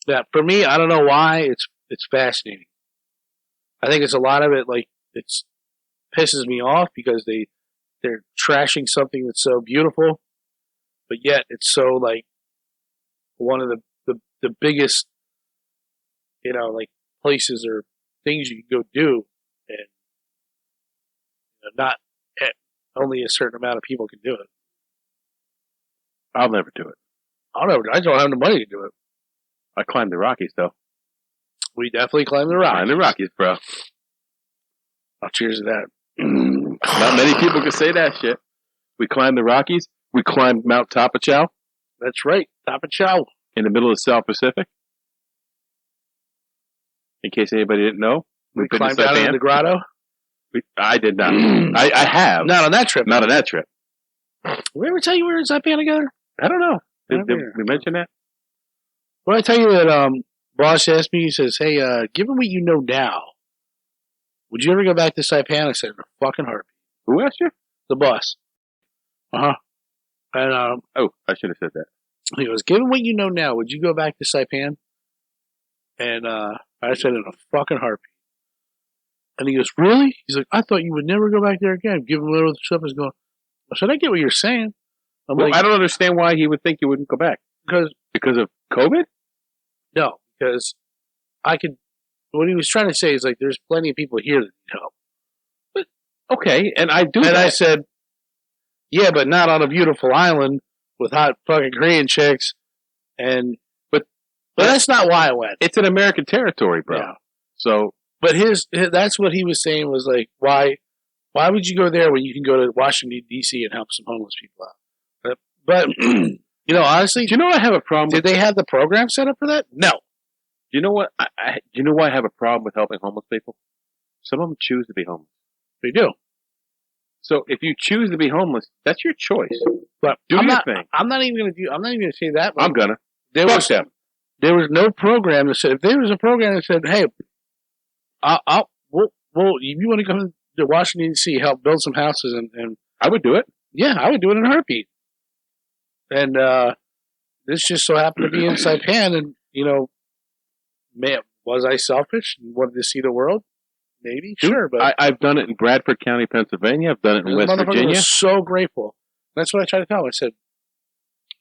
yeah, for me, I don't know why, it's fascinating. I think it's a lot of it, it pisses me off because they're trashing something that's so beautiful, but yet it's so, one of the biggest, places or things you can go do, and not only a certain amount of people can do it. I'll never do it. I don't have the money to do it. I climbed the Rockies, though. We definitely climbed the Rockies. Climbed the Rockies, bro. I'll cheers to that. Not many people can say that shit. We climbed the Rockies. We climbed Mount Tapachow That's right. Top of chow. in the middle of the South Pacific. In case anybody didn't know, We we've been to climbed down Saipan. into the grotto. I did not. I have. Not on that trip. Not on that trip. Did we ever tell you we were in Saipan together? I don't know. Did Never. we mention that? Well, I tell you that boss asked me, he says, hey, given what you know now, would you ever go back to Saipan? I said, in a fucking heartbeat. Who asked you? The boss. Uh-huh. And Oh, I should have said that. he goes, given what you know now, would you go back to Saipan? And I said, in a fucking heartbeat. And he goes, really? He's like, I thought you would never go back there again, given what other stuff is going on. I said, I get what you're saying. I'm Well, like, I don't understand why he would think you wouldn't go back. Because of COVID? no, because I could, what he was trying to say is like, there's plenty of people here that need help. Okay, and I do. And that. I said, yeah, but not on a beautiful island with hot fucking Korean chicks. And, but that's not why I went. It's an American territory, bro. Yeah. So, But that's what he was saying was like, why would you go there when you can go to Washington, D.C. and help some homeless people out? But you know, honestly, do you know what I have a problem did with? they have the program set up for that? No. Do you know what? Do you know why I have a problem with helping homeless people? Some of them choose to be homeless. They do. So if you choose to be homeless, that's your choice. But Do I'm your not, thing. I'm not even going to say that. I'm gonna. There Fuck was them. There was no program that said, if there was a program that said, hey, if you want to come to Washington, D.C., help build some houses, and I would do it. yeah, I would do it in a heartbeat. And this just so happened to be in Saipan, and, you know, man, was I selfish and wanted to see the world? Maybe, Dude, sure, but I've done it in Bradford County, Pennsylvania. I've done it in the West motherfucker Virginia. was so grateful. That's what I tried to tell him. I said,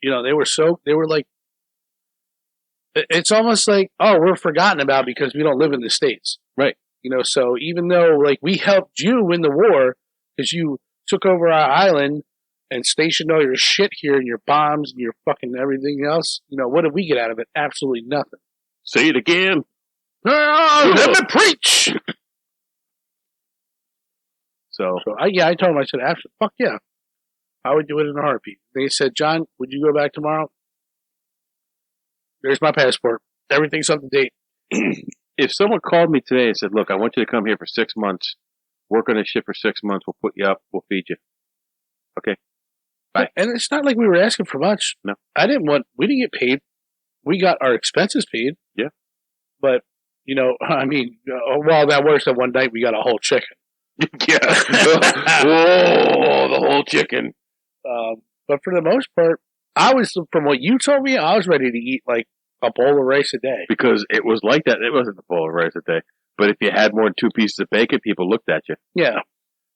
you know, they were like, it's almost like, oh, we're forgotten about because we don't live in the States. Right. You know, so even though, like, we helped you win the war because you took over our island and stationed all your shit here and your bombs and your fucking everything else, you know, what did we get out of it? Absolutely nothing. Say it again. Oh, let me preach! So So, I told him, I said, absolutely, fuck yeah. I would do it in a heartbeat. They said, John, would you go back tomorrow? There's my passport. Everything's up to date. if someone called me today and said, "Look, I want you to come here for 6 months, work on this shit for 6 months, we'll put you up, we'll feed you." Okay. Bye. And it's not like we were asking for much. No. We didn't get paid. We got our expenses paid. Yeah. But, you know, I mean, well, that works. That one night we got a whole chicken. Yeah. Oh, the whole chicken. But for the most part, from what you told me, I was ready to eat like a bowl of rice a day. Because it was like that. It wasn't a bowl of rice a day. But if you had more than 2 pieces of bacon, people looked at you. Yeah.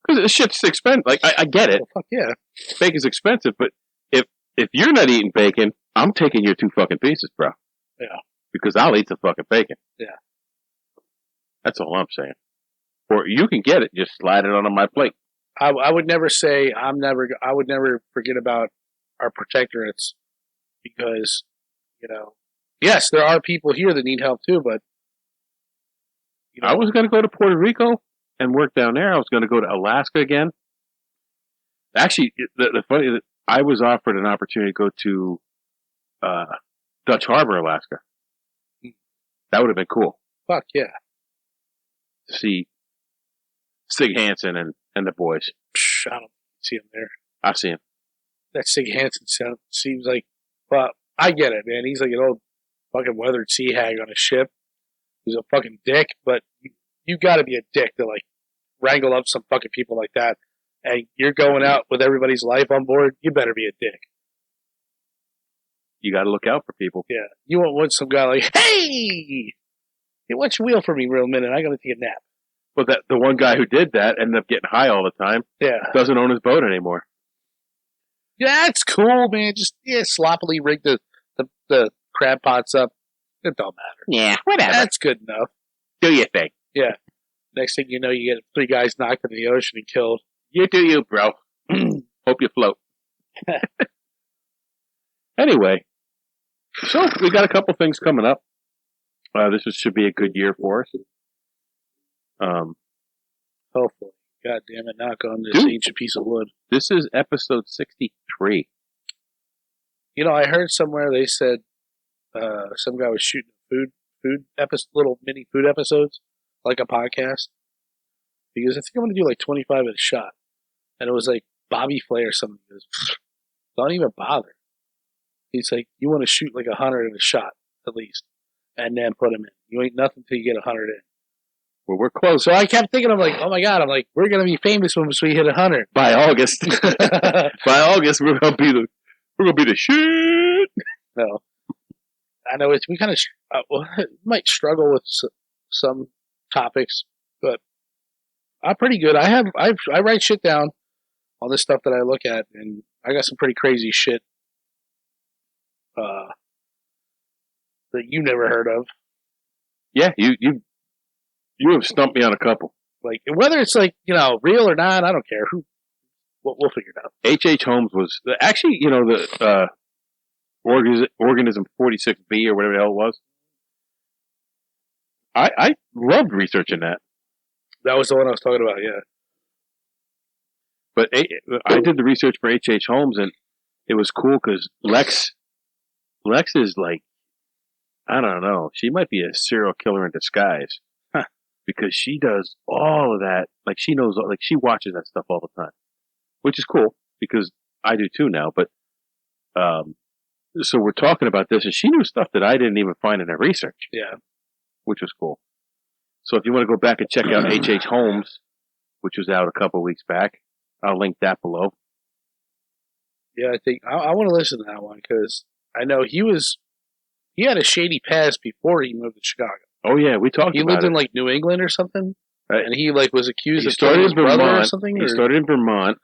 Because this shit's expensive. Like, I get it. Well, fuck yeah. Bacon's expensive, but if you're not eating bacon, I'm taking your 2 fucking pieces, bro. Yeah. Because I'll eat the fucking bacon. Yeah. That's all I'm saying. Or you can get it, just slide it onto my plate. I would never say I would never forget about our protectorates because, you know, yes, there are people here that need help too, but you know, I was going to go to Puerto Rico and work down there. I was going to go to Alaska again. Actually, the funny, I was offered an opportunity to go to Dutch Harbor, Alaska. That would have been cool fuck yeah. to see Sig Hansen and the boys. Psh, I don't see him there. I see him. That Sig Hansen seems like, well, I get it, man. He's like an old fucking weathered sea hag on a ship. He's a fucking dick, but you got to be a dick to like wrangle up some fucking people like that. And you're going out with everybody's life on board. You better be a dick. You got to look out for people. Yeah, you won't want some guy like, hey, watch your wheel for me real minute. I got to take a nap. But the one guy who did that ended up getting high all the time. Yeah, Doesn't own his boat anymore. yeah, it's cool, man. Just sloppily rig the crab pots up. It don't matter. Yeah, whatever. That's good enough. Do your thing. Yeah. Next thing you know, you get 3 guys knocked into the ocean and killed. You do you, bro. Hope you float. Anyway, so we got a couple things coming up. Should be a good year for us. Hopefully. God damn it, knock on this Dude. ancient piece of wood. This is episode 63. You know, I heard somewhere they said some guy was shooting food episode, little mini food episodes, like a podcast. Because I think I'm going to do like 25 at a shot. And it was like Bobby Flay or something. He goes, don't even bother. He's like, you want to shoot like 100 at a shot, at least. And then put them in. You ain't nothing till you get 100 in. Well, we're close. So I kept thinking, I'm like, oh my God, we're going to be famous once we hit 100. By August. By August, we're going to be the shit. No. I know we kind of might struggle with some topics, but I'm pretty good. I write shit down, all this stuff that I look at, and I got some pretty crazy shit that you never heard of. Yeah, you have stumped me on a couple. Like, whether it's like, real or not, I don't care. We'll figure it out. H.H. Holmes was actually, the organism 46B or whatever the hell it was. I loved researching that. That was the one I was talking about, yeah. But I did the research for H.H. Holmes, and it was cool because Lex is like, I don't know, she might be a serial killer in disguise. Huh. Because she does all of that. Like, she knows, like, she watches that stuff all the time. Which is cool, because I do too now, but, so we're talking about this, and she knew stuff that I didn't even find in her research. Yeah. Which was cool. So if you want to go back and check out H.H. Holmes, which was out a couple weeks back, I'll link that below. Yeah, I think I want to listen to that one because I know he had a shady past before he moved to Chicago. Oh yeah, we talked about it. He lived in like New England or something, right. And he like was accused of killing his brother or something. He started in Vermont,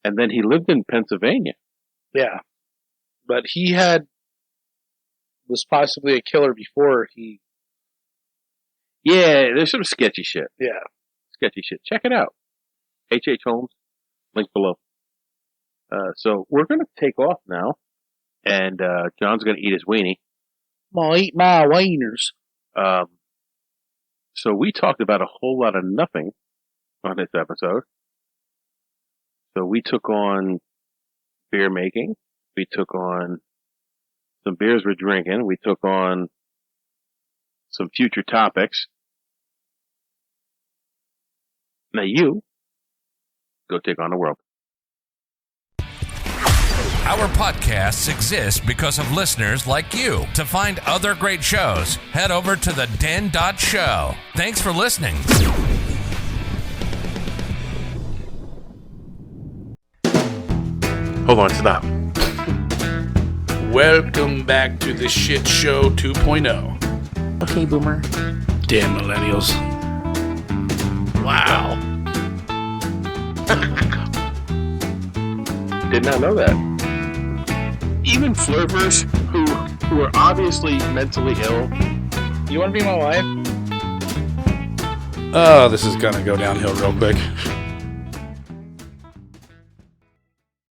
and then he lived in Pennsylvania. Yeah, but he was possibly a killer before he. Yeah, there's some sketchy shit. Yeah. Sketchy shit. Check it out. H.H. Holmes, link below. So we're going to take off now, and John's going to eat his weenie. I'll eat my wieners. So we talked about a whole lot of nothing on this episode. So we took on beer making. We took on some beers we're drinking. We took on some future topics. Now you go take on the world. Our podcasts exist because of listeners like you. To find other great shows, head over to the Den.show. Thanks for listening. Hold on, stop. Welcome back to the Shit Show 2.0. Okay, Boomer. Damn millennials. Wow. Did not know that. Even flirters who are obviously mentally ill. You want to be my wife? Oh, this is gonna go downhill real quick.